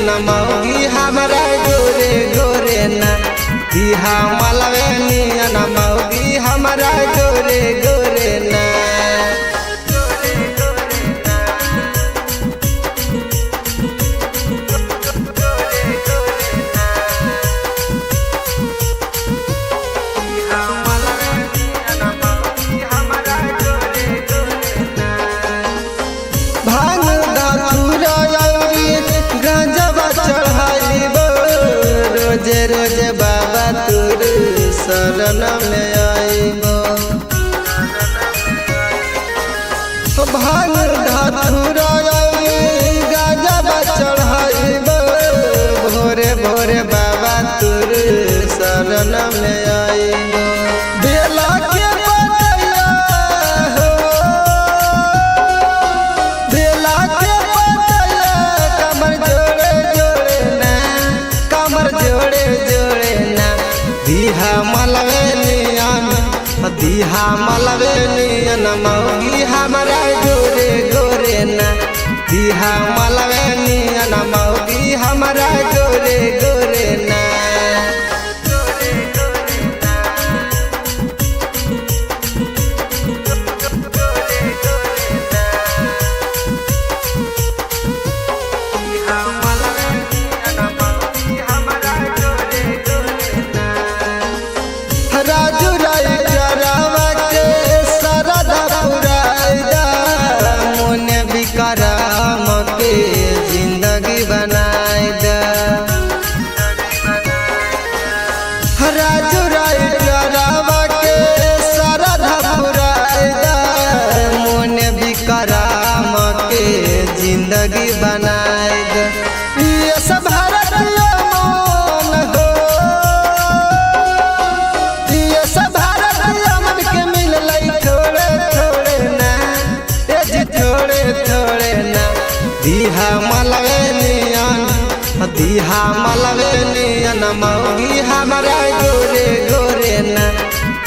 नियन मौगी हमारा गोरे गोरे ना दिहा मलवे नियन मौगी हमारा गोरे गोरे ना। रोजे रोजे बाबा तुर शरण में आइबो भांग धतूरा गांजा चढ़ाइबो भोरे भोरे बाबा तुर शरण में आइबो। बेला के पतैया हो बेला के पतैया कमर जोड़े जोड़े ना कमर जोड़े जोड़े ना दिहा मलवे नियन दिहा मलवे नियन मौगी हमारा गोरे गोरे ना दिहा मलवे नियन मौगी हमारा गोरे गोरे ना। राजू राय जरावा के सरदा पुराइदा मोने बिकराम के जिंदगी बनाइदा। राजू राय जरावा के सरदा पुराइदा मोने बिकराम के जिंदगी बनाइदा। ये सब दिहा मलवे नियन दिहा मलवे नियन मौगी हमारा गोरे गोरे ना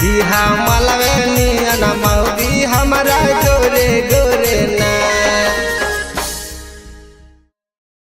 दिहा मलवे नियन मौगी हमारा गोरे गोरे।